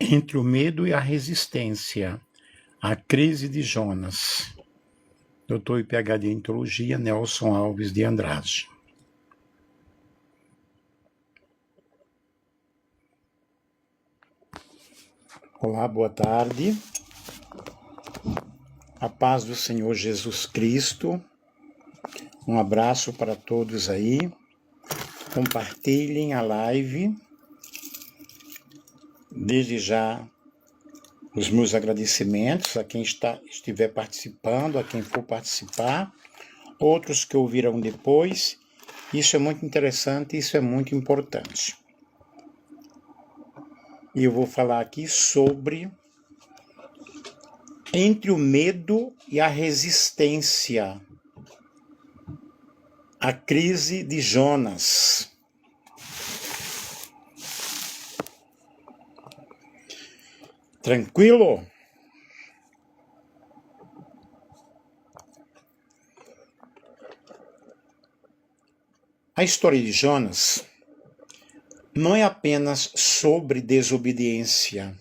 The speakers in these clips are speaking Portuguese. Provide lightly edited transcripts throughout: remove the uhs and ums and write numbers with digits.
Entre o medo e a resistência, a crise de Jonas. Doutor e PhD em Teologia, Nelson Alves de Andrade. Olá, boa tarde. A paz do Senhor Jesus Cristo. Um abraço para todos aí. Compartilhem a live. Desde já, os meus agradecimentos a quem estiver participando, a quem for participar, outros que ouvirão depois. Isso é muito interessante, isso é muito importante. E eu vou falar aqui sobre entre o medo e a resistência, a crise de Jonas. Tranquilo? A história de Jonas não é apenas sobre desobediência,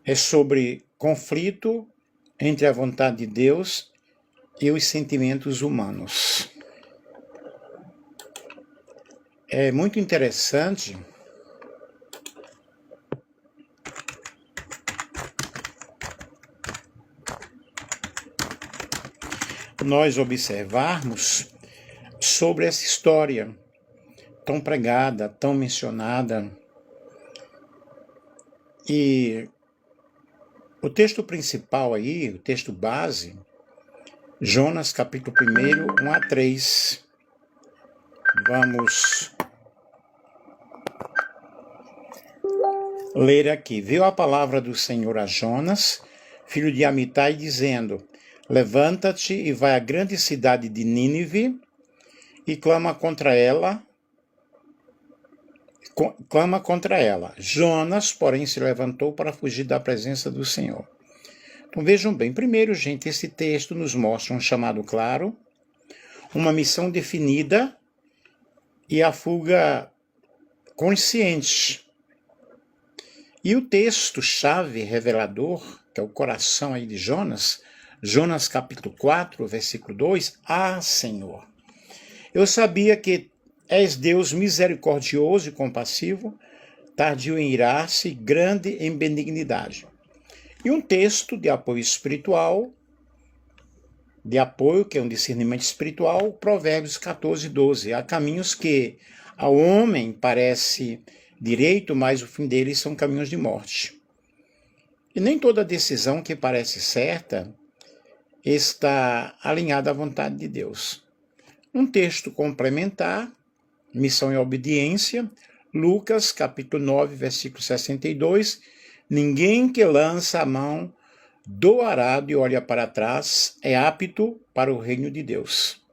é sobre conflito entre a vontade de Deus e os sentimentos humanos. É muito interessante nós observarmos sobre essa história tão pregada, tão mencionada. E o texto principal aí, o texto base, Jonas capítulo 1, 1 a 3. Vamos ler aqui. Veio a palavra do Senhor a Jonas, filho de Amitai, dizendo: Levanta-te e vai à grande cidade de Nínive e clama contra ela. Jonas, porém, se levantou para fugir da presença do Senhor. Então vejam bem, primeiro, gente, esse texto nos mostra um chamado claro, uma missão definida e a fuga consciente. E o texto-chave revelador, que é o coração aí de Jonas, Jonas capítulo 4, versículo 2, Senhor, eu sabia que és Deus misericordioso e compassivo, tardio em irar-se, grande em benignidade. E um texto de apoio espiritual, que é um discernimento espiritual, Provérbios 14, 12. Há caminhos que ao homem parece direito, mas o fim deles são caminhos de morte. E nem toda decisão que parece certa está alinhada à vontade de Deus. Um texto complementar, missão e obediência, Lucas capítulo 9, versículo 62, ninguém que lança a mão do arado e olha para trás é apto para o reino de Deus.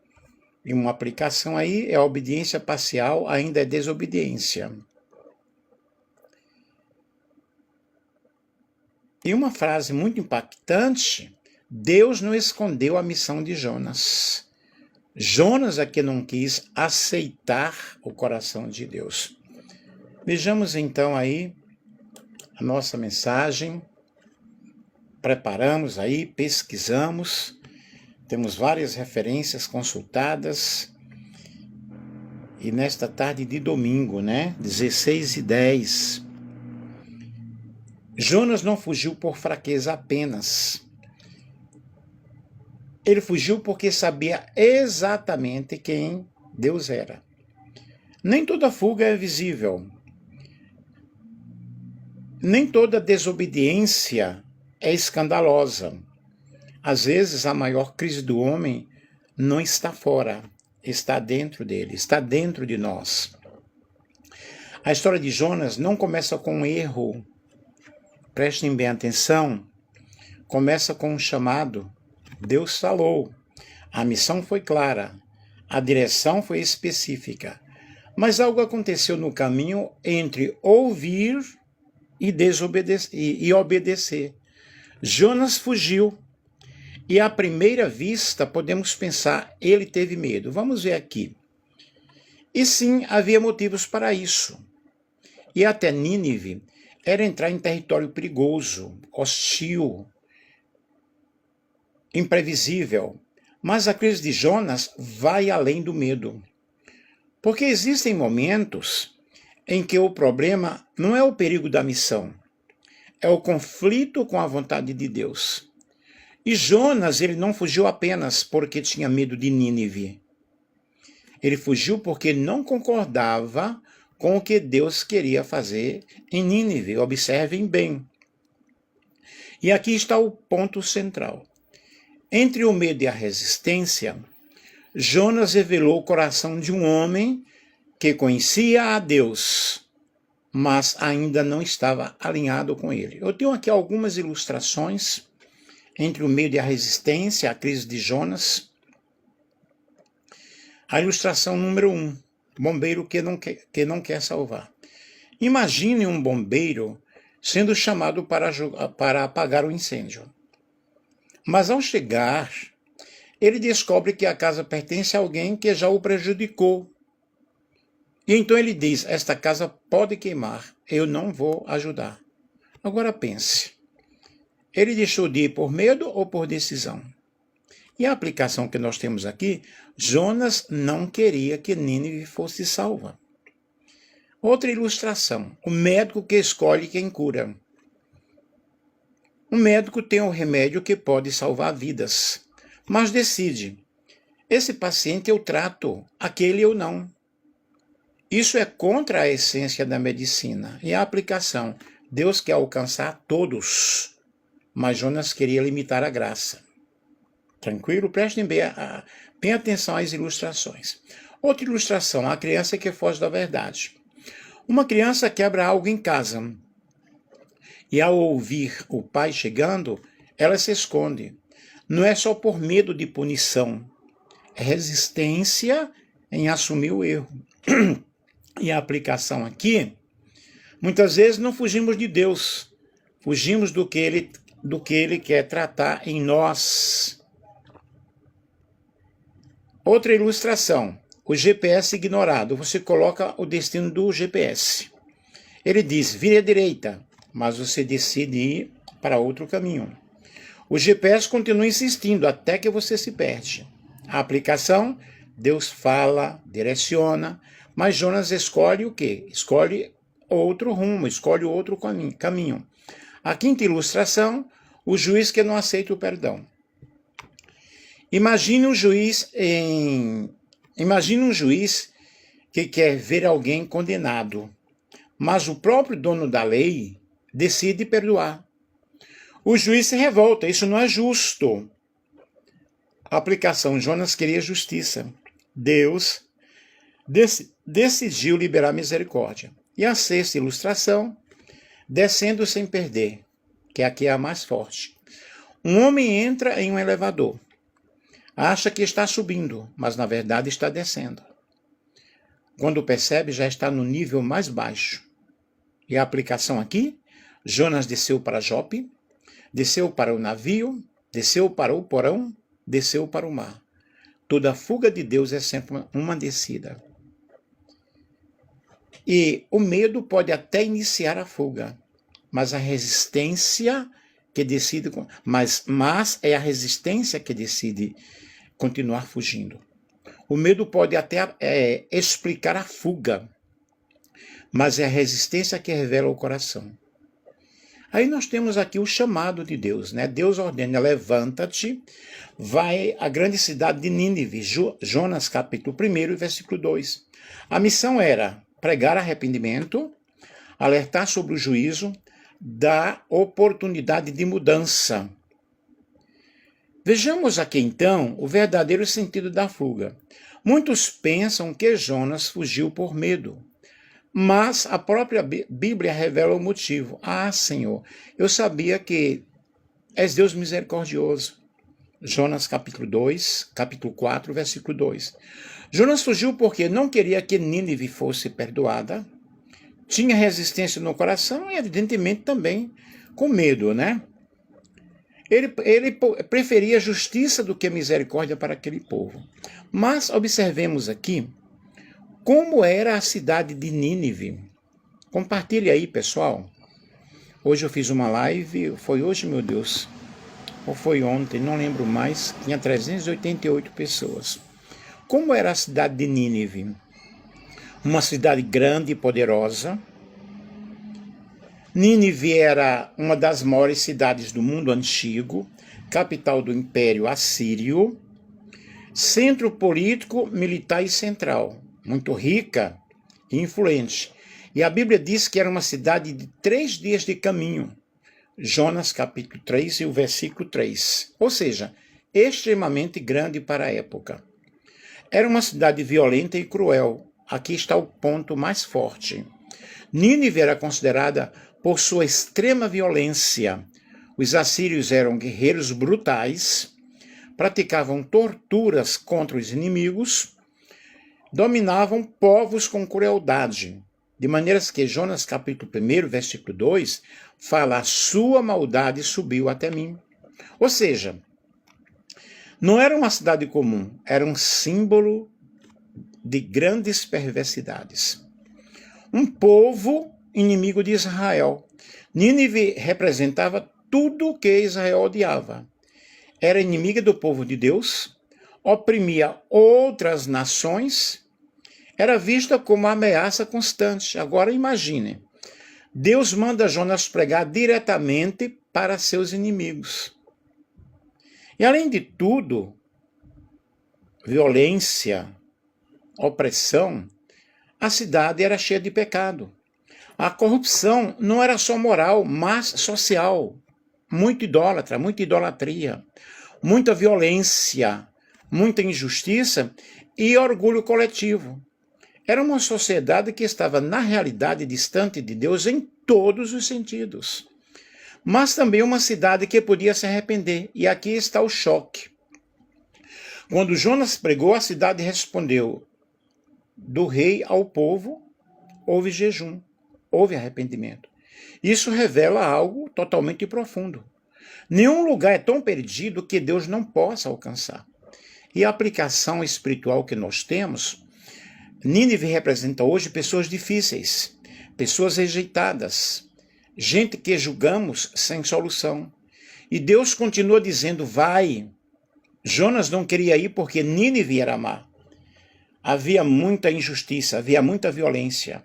E uma aplicação aí é a obediência parcial, ainda é desobediência. E uma frase muito impactante, Deus não escondeu a missão de Jonas. Jonas é que não quis aceitar o coração de Deus. Vejamos então aí a nossa mensagem. Preparamos aí, pesquisamos, temos várias referências consultadas. E nesta tarde de domingo, 16h10, Jonas não fugiu por fraqueza apenas. Ele fugiu porque sabia exatamente quem Deus era. Nem toda fuga é visível. Nem toda desobediência é escandalosa. Às vezes, a maior crise do homem não está fora, está dentro dele, está dentro de nós. A história de Jonas não começa com um erro. Prestem bem atenção. Começa com um chamado. Deus falou. A missão foi clara. A direção foi específica. Mas algo aconteceu no caminho entre ouvir e obedecer. Jonas fugiu. E à primeira vista podemos pensar, ele teve medo. Vamos ver aqui. E sim, havia motivos para isso. E até Nínive era entrar em território perigoso, hostil, imprevisível. Mas a crise de Jonas vai além do medo. Porque existem momentos em que o problema não é o perigo da missão, é o conflito com a vontade de Deus. E Jonas, ele não fugiu apenas porque tinha medo de Nínive. Ele fugiu porque não concordava com o que Deus queria fazer em Nínive. Observem bem. E aqui está o ponto central. Entre o medo e a resistência, Jonas revelou o coração de um homem que conhecia a Deus, mas ainda não estava alinhado com ele. Eu tenho aqui algumas ilustrações entre o medo e a resistência, a crise de Jonas. A ilustração número 1, bombeiro que não quer salvar. Imagine um bombeiro sendo chamado para apagar o incêndio. Mas ao chegar, ele descobre que a casa pertence a alguém que já o prejudicou. E então ele diz, esta casa pode queimar, eu não vou ajudar. Agora pense, ele deixou de ir por medo ou por decisão? E a aplicação que nós temos aqui, Jonas não queria que Nínive fosse salva. Outra ilustração, o médico que escolhe quem cura. O médico tem um remédio que pode salvar vidas, mas decide, esse paciente eu trato, aquele eu não. Isso é contra a essência da medicina e a aplicação. Deus quer alcançar todos, mas Jonas queria limitar a graça. Tranquilo? Prestem bem atenção às ilustrações. Outra ilustração, a criança que foge da verdade. Uma criança quebra algo em casa e ao ouvir o pai chegando, ela se esconde. Não é só por medo de punição, é resistência em assumir o erro. E a aplicação aqui, muitas vezes não fugimos de Deus, fugimos do que Ele quer tratar em nós. Outra ilustração, o GPS ignorado. Você coloca o destino do GPS. Ele diz, vire à direita, mas você decide ir para outro caminho. O GPS continua insistindo até que você se perde. A aplicação, Deus fala, direciona, mas Jonas escolhe o quê? Escolhe outro rumo, escolhe outro caminho. A quinta ilustração, o juiz que não aceita o perdão. Imagine um juiz que quer ver alguém condenado, mas o próprio dono da lei decide perdoar. O juiz se revolta, isso não é justo. A aplicação, Jonas queria justiça. Deus decidiu liberar misericórdia. E a sexta ilustração, descendo sem perder, que aqui é a mais forte. Um homem entra em um elevador. Acha que está subindo, mas na verdade está descendo. Quando percebe, já está no nível mais baixo. E a aplicação aqui, Jonas desceu para Jope, desceu para o navio, desceu para o porão, desceu para o mar. Toda fuga de Deus é sempre uma descida. E o medo pode até iniciar a fuga, mas a resistência que decide, mas é a resistência que decide continuar fugindo. O medo pode até explicar a fuga, mas é a resistência que revela o coração. Aí nós temos aqui o chamado de Deus, né? Deus ordena, levanta-te, vai à grande cidade de Nínive, Jonas capítulo 1, versículo 2. A missão era pregar arrependimento, alertar sobre o juízo, dar oportunidade de mudança. Vejamos aqui então o verdadeiro sentido da fuga. Muitos pensam que Jonas fugiu por medo. Mas a própria Bíblia revela o motivo. Ah, Senhor, eu sabia que és Deus misericordioso. Jonas capítulo 4, versículo 2. Jonas fugiu porque não queria que Nínive fosse perdoada. Tinha resistência no coração e, evidentemente, também com medo, né? Ele preferia justiça do que misericórdia para aquele povo. Mas observemos aqui como era a cidade de Nínive. Compartilhe aí, pessoal. Hoje eu fiz uma live, foi hoje, meu Deus, ou foi ontem, não lembro mais, tinha 388 pessoas. Como era a cidade de Nínive? Uma cidade grande e poderosa. Nínive era uma das maiores cidades do mundo antigo, capital do Império Assírio, centro político, militar e central, muito rica e influente. E a Bíblia diz que era uma cidade de 3 dias de caminho. Jonas capítulo 3 e o versículo 3. Ou seja, extremamente grande para a época. Era uma cidade violenta e cruel. Aqui está o ponto mais forte. Nínive era considerada por sua extrema violência. Os assírios eram guerreiros brutais, praticavam torturas contra os inimigos, dominavam povos com crueldade, de maneiras que Jonas capítulo 1, versículo 2, fala: a sua maldade subiu até mim. Ou seja, não era uma cidade comum, era um símbolo de grandes perversidades. Um povo inimigo de Israel. Nínive representava tudo o que Israel odiava. Era inimiga do povo de Deus, oprimia outras nações, era vista como uma ameaça constante. Agora imagine, Deus manda Jonas pregar diretamente para seus inimigos. E além de tudo, violência, opressão, a cidade era cheia de pecado. A corrupção não era só moral, mas social. Muito idólatra, muita idolatria, muita violência, muita injustiça e orgulho coletivo. Era uma sociedade que estava, na realidade, distante de Deus em todos os sentidos. Mas também uma cidade que podia se arrepender. E aqui está o choque. Quando Jonas pregou, a cidade respondeu: do rei ao povo, houve jejum, houve arrependimento. Isso revela algo totalmente profundo. Nenhum lugar é tão perdido que Deus não possa alcançar. E a aplicação espiritual que nós temos, Nínive representa hoje pessoas difíceis, pessoas rejeitadas, gente que julgamos sem solução. E Deus continua dizendo: vai. Jonas não queria ir porque Nínive era má. Havia muita injustiça, havia muita violência.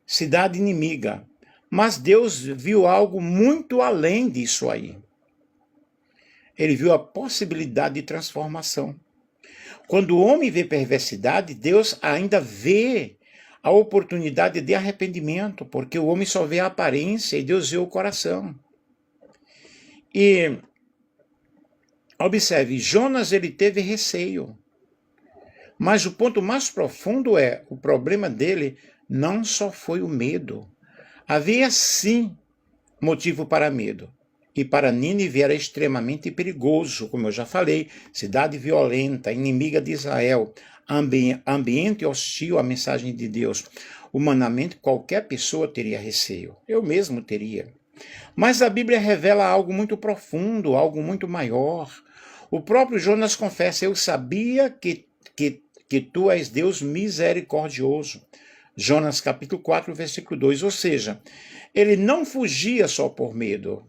Cidade inimiga. Mas Deus viu algo muito além disso aí. Ele viu a possibilidade de transformação. Quando o homem vê perversidade, Deus ainda vê a oportunidade de arrependimento, porque o homem só vê a aparência e Deus vê o coração. E observe, Jonas ele teve receio. Mas o ponto mais profundo é, o problema dele não só foi o medo. Havia sim motivo para medo. E para Nínive era extremamente perigoso, como eu já falei, cidade violenta, inimiga de Israel, ambiente hostil à mensagem de Deus. Humanamente, qualquer pessoa teria receio. Eu mesmo teria. Mas a Bíblia revela algo muito profundo, algo muito maior. O próprio Jonas confessa: eu sabia que tu és Deus misericordioso. Jonas capítulo 4, versículo 2. Ou seja, ele não fugia só por medo.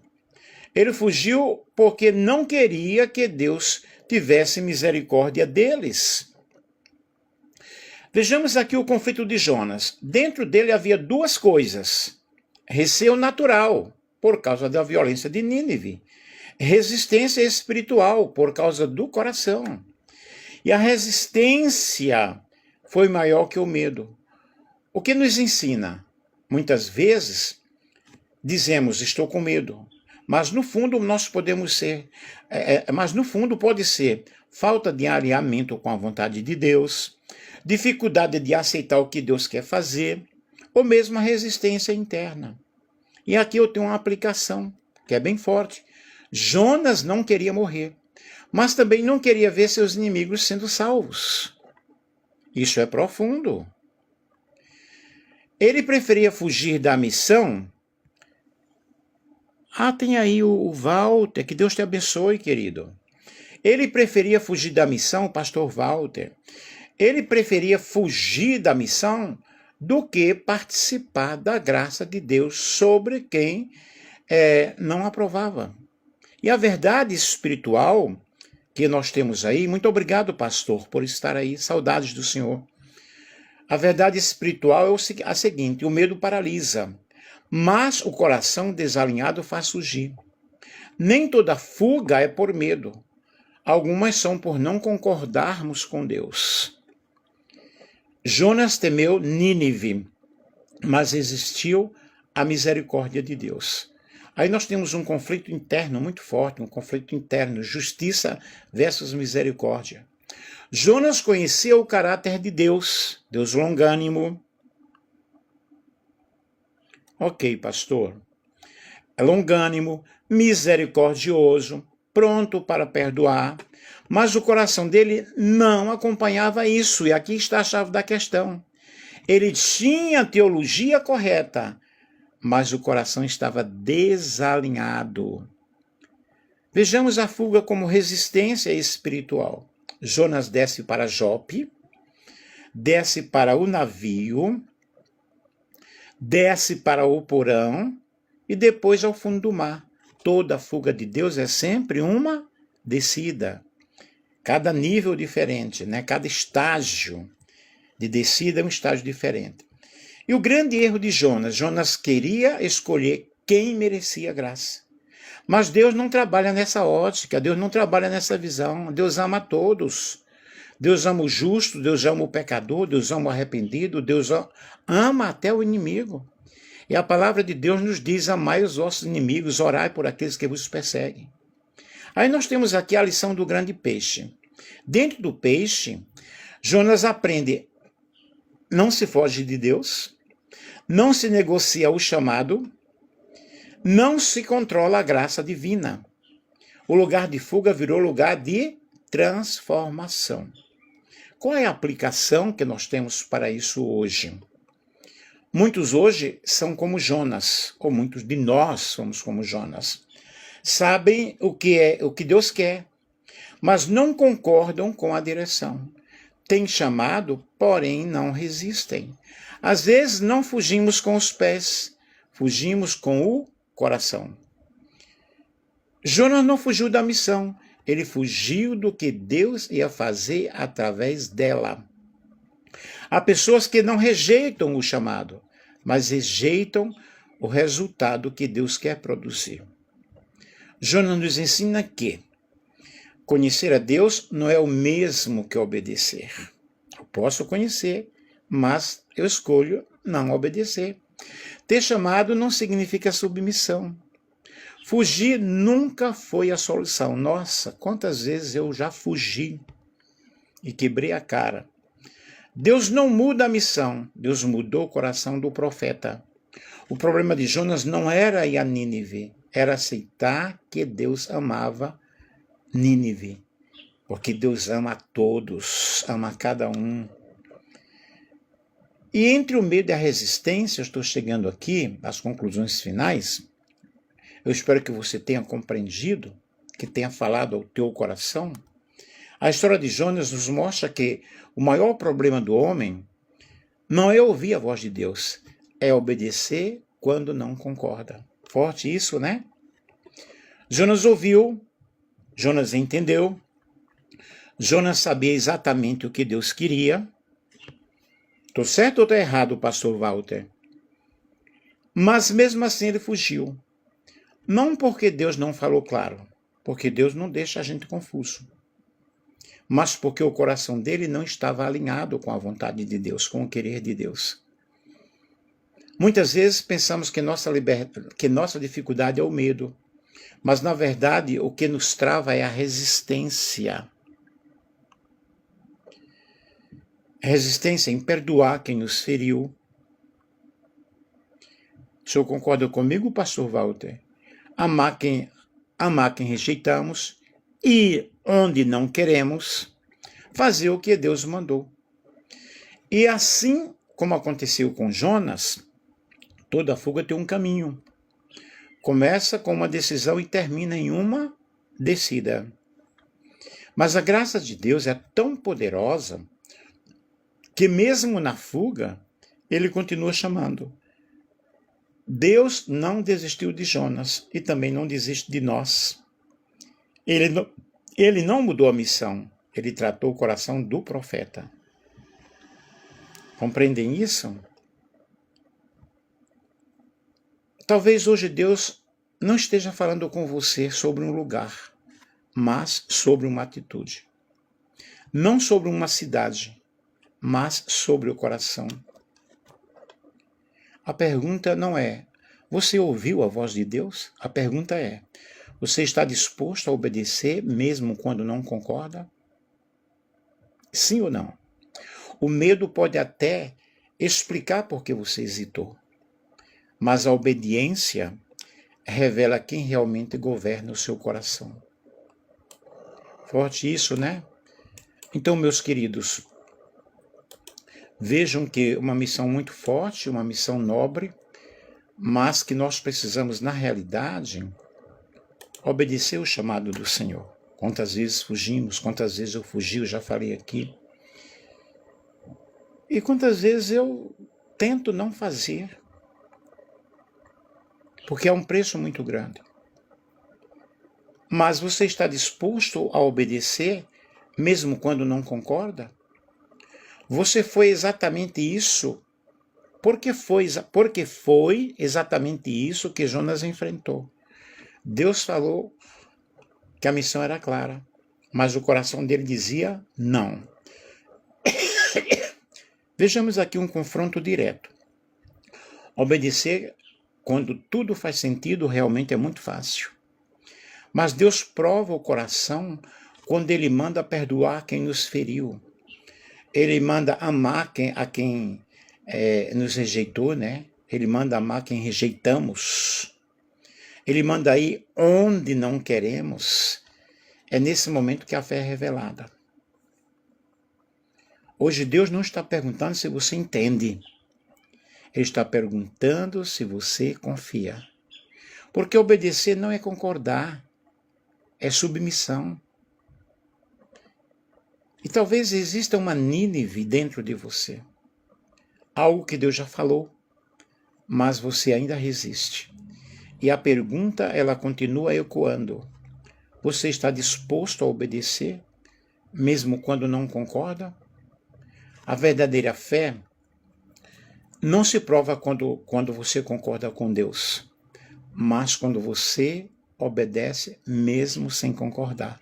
Ele fugiu porque não queria que Deus tivesse misericórdia deles. Vejamos aqui o conflito de Jonas. Dentro dele havia duas coisas. Receio natural, por causa da violência de Nínive. Resistência espiritual, por causa do coração. E a resistência foi maior que o medo. O que nos ensina? Muitas vezes dizemos: estou com medo. Mas no fundo nós podemos ser, pode ser falta de alinhamento com a vontade de Deus, dificuldade de aceitar o que Deus quer fazer, ou mesmo a resistência interna. E aqui eu tenho uma aplicação que é bem forte. Jonas não queria morrer, mas também não queria ver seus inimigos sendo salvos. Isso é profundo. Ele preferia fugir da missão. Tem aí o Walter, que Deus te abençoe, querido. Ele preferia fugir da missão, pastor Walter. Ele preferia fugir da missão do que participar da graça de Deus sobre quem não aprovava. E a verdade espiritual que nós temos aí, muito obrigado, pastor, por estar aí, saudades do Senhor. A verdade espiritual é a seguinte: o medo paralisa, mas o coração desalinhado faz fugir. Nem toda fuga é por medo. Algumas são por não concordarmos com Deus. Jonas temeu Nínive, mas existiu a misericórdia de Deus. Aí nós temos um conflito interno muito forte, um conflito interno, justiça versus misericórdia. Jonas conhecia o caráter de Deus, Deus longânimo. Ok, pastor. É longânimo, misericordioso, pronto para perdoar, mas o coração dele não acompanhava isso, e aqui está a chave da questão. Ele tinha a teologia correta, mas o coração estava desalinhado. Vejamos a fuga como resistência espiritual. Jonas desce para Jope, desce para o navio, desce para o porão e depois ao fundo do mar. Toda fuga de Deus é sempre uma descida. Cada nível diferente, né? Cada estágio de descida é um estágio diferente. E o grande erro de Jonas queria escolher quem merecia graça. Mas Deus não trabalha nessa ótica, Deus não trabalha nessa visão. Deus ama a todos. Deus ama o justo, Deus ama o pecador, Deus ama o arrependido, Deus ama até o inimigo. E a palavra de Deus nos diz: amai os vossos inimigos, orai por aqueles que vos perseguem. Aí nós temos aqui a lição do grande peixe. Dentro do peixe, Jonas aprende: não se foge de Deus, não se negocia o chamado, não se controla a graça divina. O lugar de fuga virou lugar de transformação. Qual é a aplicação que nós temos para isso hoje? Muitos hoje são como Jonas, ou muitos de nós somos como Jonas. Sabem o que Deus quer, mas não concordam com a direção. Têm chamado, porém não resistem. Às vezes não fugimos com os pés, fugimos com o coração. Jonas não fugiu da missão, ele fugiu do que Deus ia fazer através dela. Há pessoas que não rejeitam o chamado, mas rejeitam o resultado que Deus quer produzir. Jonas nos ensina que conhecer a Deus não é o mesmo que obedecer. Eu posso conhecer, mas eu escolho não obedecer. Ter chamado não significa submissão. Fugir nunca foi a solução. Nossa, quantas vezes eu já fugi e quebrei a cara. Deus não muda a missão, Deus mudou o coração do profeta. O problema de Jonas não era ir a Nínive, era aceitar que Deus amava Nínive. Porque Deus ama a todos, ama cada um. E entre o medo e a resistência, eu estou chegando aqui às conclusões finais. Eu espero que você tenha compreendido, que tenha falado ao teu coração. A história de Jonas nos mostra que o maior problema do homem não é ouvir a voz de Deus, é obedecer quando não concorda. Forte isso, né? Jonas ouviu, Jonas entendeu, Jonas sabia exatamente o que Deus queria. Estou certo ou estou errado, pastor Walter? Mas mesmo assim ele fugiu. Não porque Deus não falou claro, porque Deus não deixa a gente confuso, mas porque o coração dele não estava alinhado com a vontade de Deus, com o querer de Deus. Muitas vezes pensamos que nossa dificuldade é o medo, mas na verdade o que nos trava é a resistência. Resistência em perdoar quem nos feriu. O senhor concorda comigo, pastor Walter? Amar quem rejeitamos e onde não queremos, fazer o que Deus mandou. E assim como aconteceu com Jonas, toda fuga tem um caminho. Começa com uma decisão e termina em uma descida. Mas a graça de Deus é tão poderosa que mesmo na fuga, ele continua chamando. Deus não desistiu de Jonas e também não desiste de nós. Ele não mudou a missão, ele tratou o coração do profeta. Compreendem isso? Talvez hoje Deus não esteja falando com você sobre um lugar, mas sobre uma atitude. Não sobre uma cidade, mas sobre o coração. A pergunta não é, você ouviu a voz de Deus? A pergunta é, você está disposto a obedecer mesmo quando não concorda? Sim ou não? O medo pode até explicar por que você hesitou, mas a obediência revela quem realmente governa o seu coração. Forte isso, né? Então, meus queridos, vejam que uma missão muito forte, uma missão nobre, mas que nós precisamos, na realidade, obedecer o chamado do Senhor. Quantas vezes fugimos, quantas vezes eu fugi, eu já falei aqui. E quantas vezes eu tento não fazer, porque é um preço muito grande. Mas você está disposto a obedecer, mesmo quando não concorda? Você foi exatamente isso, porque foi exatamente isso que Jonas enfrentou. Deus falou que a missão era clara, mas o coração dele dizia não. Vejamos aqui um confronto direto. Obedecer quando tudo faz sentido realmente é muito fácil. Mas Deus prova o coração quando Ele manda perdoar quem nos feriu. Ele manda amar a quem nos rejeitou, né? Ele manda amar quem rejeitamos. Ele manda ir onde não queremos. É nesse momento que a fé é revelada. Hoje Deus não está perguntando se você entende. Ele está perguntando se você confia. Porque obedecer não é concordar, é submissão. E talvez exista uma Nínive dentro de você. Algo que Deus já falou, mas você ainda resiste. E a pergunta, ela continua ecoando. Você está disposto a obedecer, mesmo quando não concorda? A verdadeira fé não se prova quando você concorda com Deus, mas quando você obedece mesmo sem concordar.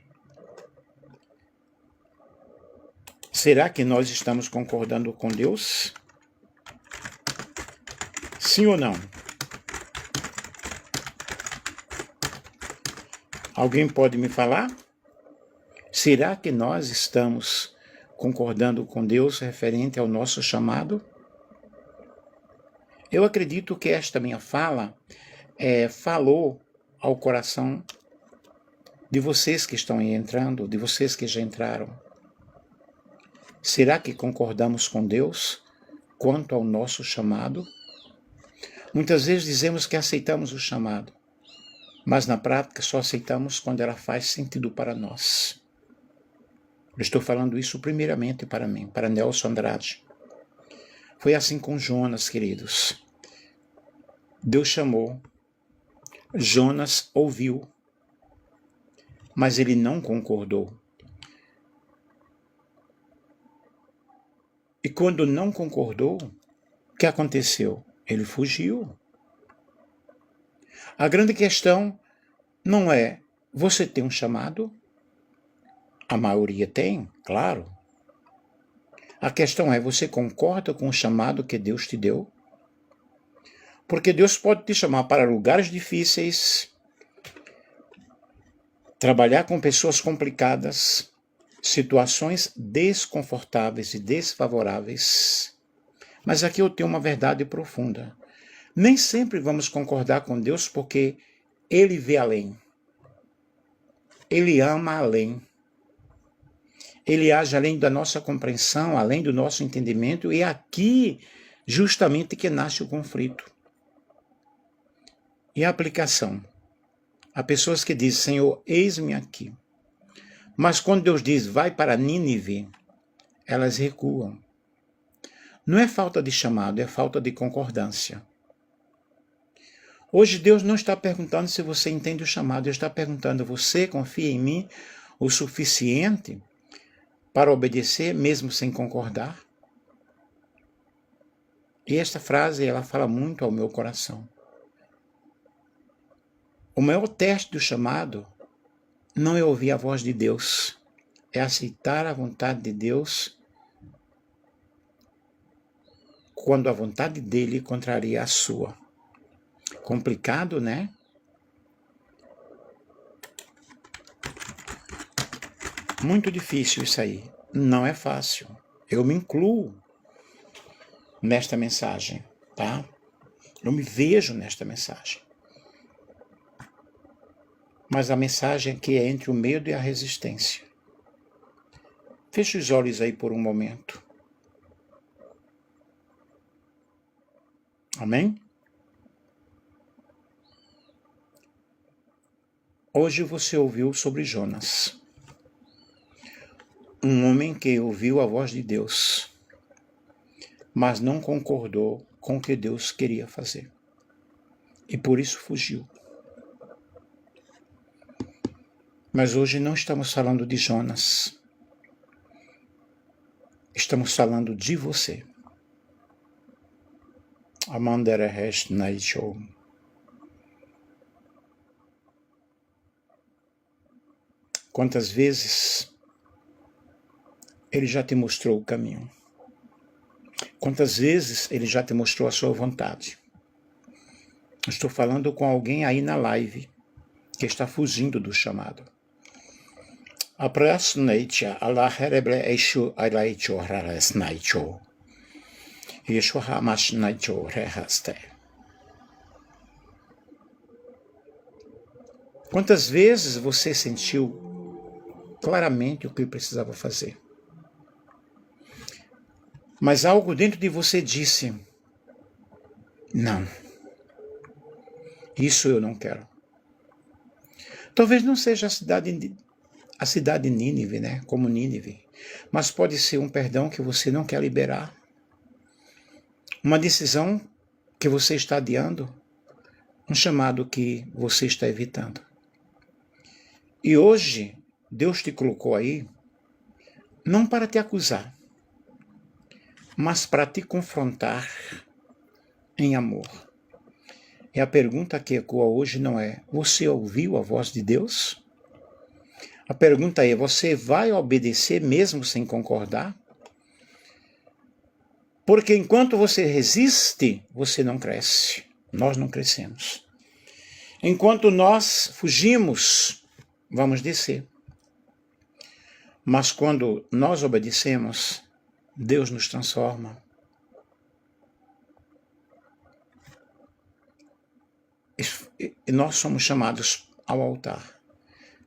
Será que nós estamos concordando com Deus? Sim ou não? Alguém pode me falar? Será que nós estamos concordando com Deus referente ao nosso chamado? Eu acredito que esta minha fala falou ao coração de vocês que estão aí entrando, de vocês que já entraram. Será que concordamos com Deus quanto ao nosso chamado? Muitas vezes dizemos que aceitamos o chamado, mas na prática só aceitamos quando ela faz sentido para nós. Eu estou falando isso primeiramente para mim, para Nelson Andrade. Foi assim com Jonas, queridos. Deus chamou, Jonas ouviu, mas ele não concordou. E quando não concordou, o que aconteceu? Ele fugiu. A grande questão não é, você tem um chamado? A maioria tem, claro. A questão é, você concorda com o chamado que Deus te deu? Porque Deus pode te chamar para lugares difíceis, trabalhar com pessoas complicadas, situações desconfortáveis e desfavoráveis. Mas aqui eu tenho uma verdade profunda. Nem sempre vamos concordar com Deus porque Ele vê além. Ele ama além. Ele age além da nossa compreensão, além do nosso entendimento, e é aqui justamente que nasce o conflito. E a aplicação? Há pessoas que dizem, Senhor, eis-me aqui. Mas quando Deus diz, vai para Nínive, elas recuam. Não é falta de chamado, é falta de concordância. Hoje Deus não está perguntando se você entende o chamado, Ele está perguntando, você confia em mim o suficiente para obedecer, mesmo sem concordar? E esta frase, ela fala muito ao meu coração. O maior teste do chamado não é ouvir a voz de Deus, é aceitar a vontade de Deus quando a vontade dele contraria a sua. Complicado, né? Muito difícil isso aí. Não é fácil. Eu me incluo nesta mensagem, tá? Eu me vejo nesta mensagem. Mas a mensagem aqui é entre o medo e a resistência. Feche os olhos aí por um momento. Amém? Hoje você ouviu sobre Jonas. Um homem que ouviu a voz de Deus, mas não concordou com o que Deus queria fazer. E por isso fugiu. Mas hoje não estamos falando de Jonas. Estamos falando de você. Amandere Resh Naicho. Quantas vezes Ele já te mostrou o caminho? Quantas vezes Ele já te mostrou a sua vontade? Estou falando com alguém aí na live que está fugindo do chamado. Aprasneitia Allah herebre eishu alaicho raresnaicho. Yeshu hamashnaicho rehaste. Quantas vezes você sentiu claramente o que precisava fazer? Mas algo dentro de você disse, não, isso eu não quero. Talvez não seja a cidade de Nínive, né? Como Nínive, mas pode ser um perdão que você não quer liberar, uma decisão que você está adiando, um chamado que você está evitando. E hoje, Deus te colocou aí, não para te acusar, mas para te confrontar em amor. E a pergunta que ecoa hoje não é, você ouviu a voz de Deus? A pergunta é, você vai obedecer mesmo sem concordar? Porque enquanto você resiste, você não cresce. Nós não crescemos. Enquanto nós fugimos, vamos descer. Mas quando nós obedecemos, Deus nos transforma. E nós somos chamados ao altar.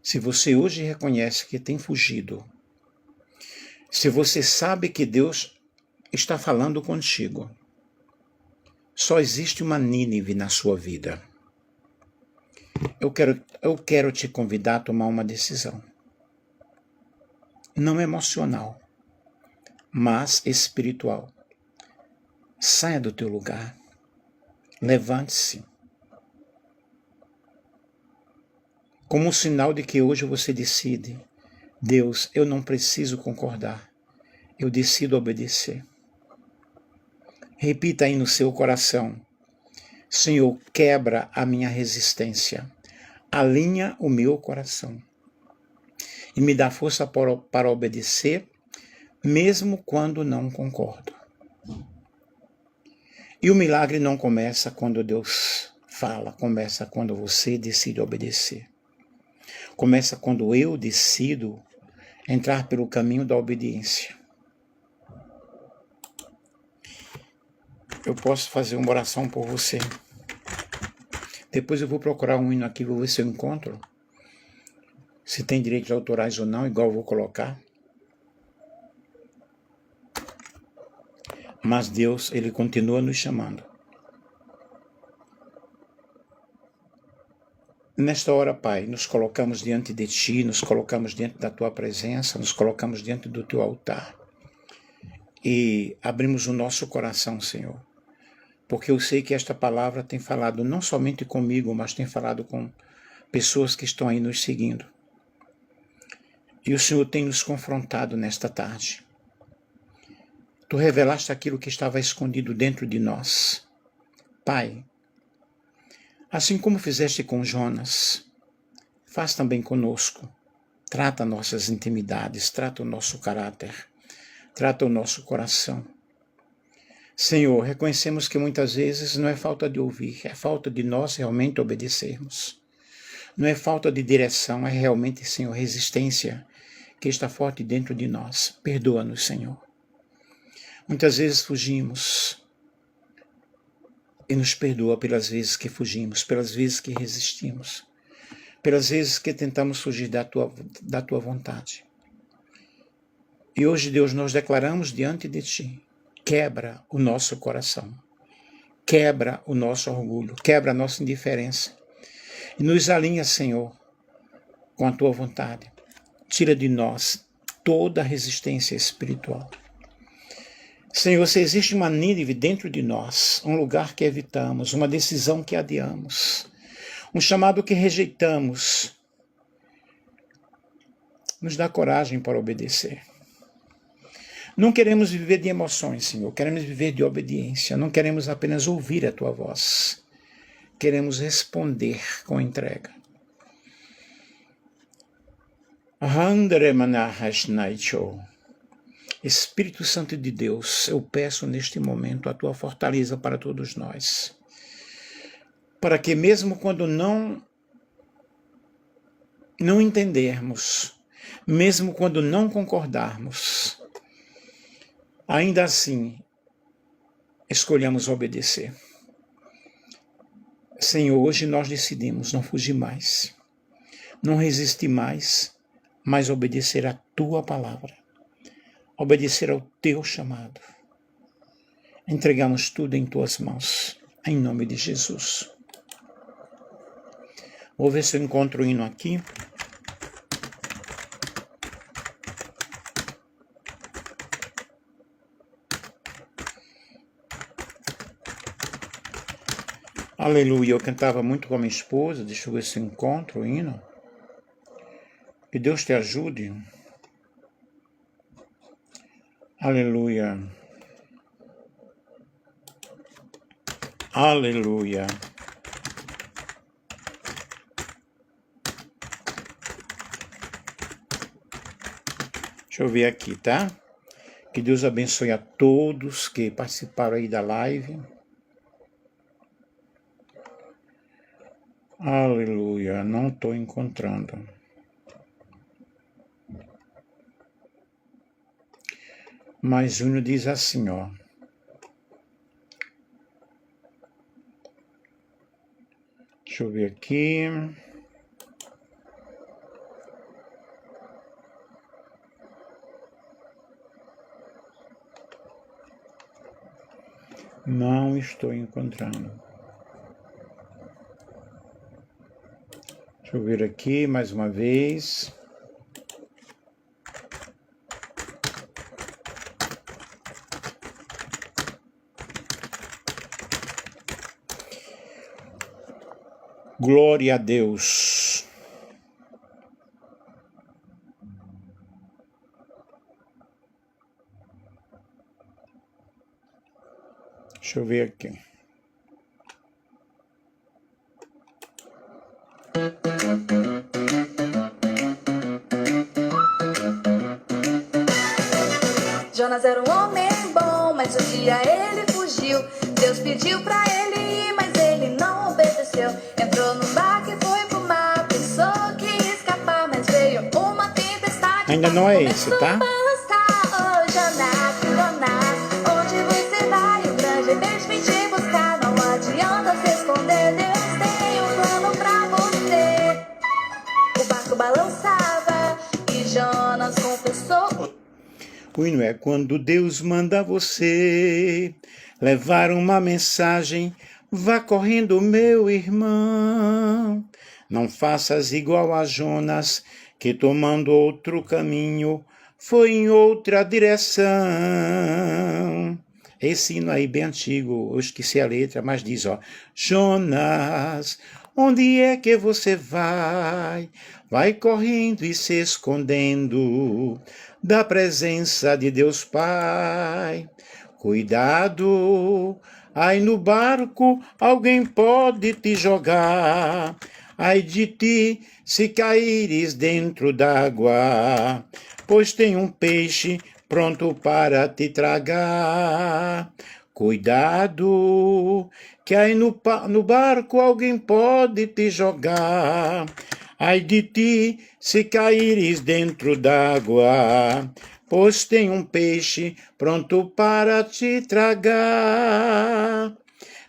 Se você hoje reconhece que tem fugido, se você sabe que Deus está falando contigo, só existe uma Nínive na sua vida. Eu quero te convidar a tomar uma decisão. Não emocional, mas espiritual. Saia do teu lugar. Levante-se. Como um sinal de que hoje você decide, Deus, eu não preciso concordar. Eu decido obedecer. Repita aí no seu coração, Senhor, quebra a minha resistência. Alinha o meu coração. E me dá força para obedecer, mesmo quando não concordo. E o milagre não começa quando Deus fala, começa quando você decide obedecer. Começa quando eu decido entrar pelo caminho da obediência. Eu posso fazer uma oração por você. Depois eu vou procurar um hino aqui, vou ver se eu encontro. Se tem direitos autorais ou não, igual eu vou colocar. Mas Deus, Ele continua nos chamando. Nesta hora, Pai, nos colocamos diante de Ti, nos colocamos diante da Tua presença, nos colocamos diante do Teu altar. e abrimos o nosso coração, Senhor, porque eu sei que esta palavra tem falado não somente comigo, mas tem falado com pessoas que estão aí nos seguindo. E o Senhor tem nos confrontado nesta tarde. Tu revelaste aquilo que estava escondido dentro de nós. Pai, assim como fizeste com Jonas, faz também conosco. Trata nossas intimidades, trata o nosso caráter, trata o nosso coração. Senhor, reconhecemos que muitas vezes não é falta de ouvir, é falta de nós realmente obedecermos. Não é falta de direção, é realmente, Senhor, resistência que está forte dentro de nós. Perdoa-nos, Senhor. Muitas vezes fugimos e nos perdoa pelas vezes que fugimos, pelas vezes que resistimos, pelas vezes que tentamos fugir da tua vontade. E hoje, Deus, nós declaramos diante de Ti, quebra o nosso coração, quebra o nosso orgulho, quebra a nossa indiferença e nos alinha, Senhor, com a Tua vontade. Tira de nós toda resistência espiritual. Senhor, se existe uma Nínive dentro de nós, um lugar que evitamos, uma decisão que adiamos, um chamado que rejeitamos, nos dá coragem para obedecer. Não queremos viver de emoções, Senhor, queremos viver de obediência, não queremos apenas ouvir a Tua voz, queremos responder com entrega. Espírito Santo de Deus, eu peço neste momento a Tua fortaleza para todos nós, para que mesmo quando não entendermos, mesmo quando não concordarmos, ainda assim escolhamos obedecer. Senhor, hoje nós decidimos não fugir mais, não resistir mais, mas obedecer a Tua palavra, obedecer ao Teu chamado. Entregamos tudo em Tuas mãos, em nome de Jesus. Vou ver se eu encontro o hino aqui. Aleluia, eu cantava muito com a minha esposa, deixa eu ver se eu encontro o hino. Que Deus te ajude. Aleluia. Aleluia. Deixa eu ver aqui, tá? Que Deus abençoe a todos que participaram aí da live. Aleluia, não estou encontrando. Mas o hino diz assim, ó. Deixa eu ver aqui. Não estou encontrando. Deixa eu ver aqui mais uma vez. Glória a Deus. Deixa eu ver aqui. Jonas era um homem bom, mas um dia ele fugiu. Deus pediu pra ele ir, mas ele não obedeceu. Entrou num barco e foi pro mar, pensou que ia escapar, mas veio uma tempestade. Ainda não é esse, tá? Oh, Jonas, onde você vai? O grande peixe vem te buscar. Não adianta se esconder, Deus tem um plano pra você. O barco balançava e Jonas confessou. O hino é: quando Deus manda você levar uma mensagem, vá correndo, meu irmão. Não faças igual a Jonas, que tomando outro caminho, foi em outra direção. Esse hino aí bem antigo, eu esqueci a letra, mas diz, ó: Jonas, onde é que você vai? Vai correndo e se escondendo da presença de Deus Pai. Cuidado, aí no barco alguém pode te jogar. Ai de ti, se caíres dentro d'água, pois tem um peixe pronto para te tragar. Cuidado, que aí no barco alguém pode te jogar. Ai de ti, se caíres dentro d'água, pois tem um peixe pronto para te tragar.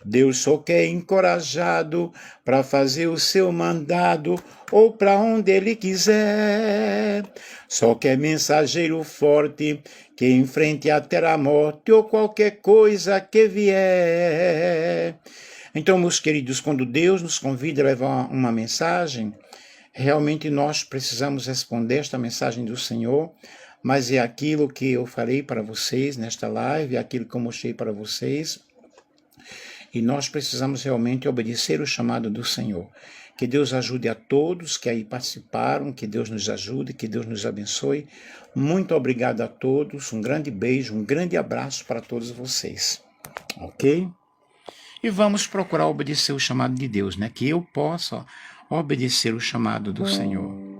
Deus só quer encorajado para fazer o seu mandado ou para onde Ele quiser. Só quer mensageiro forte que enfrente até a morte ou qualquer coisa que vier. Então, meus queridos, quando Deus nos convida a levar uma mensagem, realmente nós precisamos responder esta mensagem do Senhor, mas é aquilo que eu falei para vocês nesta live, é aquilo que eu mostrei para vocês. E nós precisamos realmente obedecer o chamado do Senhor. Que Deus ajude a todos que aí participaram, que Deus nos ajude, que Deus nos abençoe. Muito obrigado a todos, um grande beijo, um grande abraço para todos vocês. Ok? E vamos procurar obedecer o chamado de Deus, né? Que eu possa obedecer o chamado do Senhor.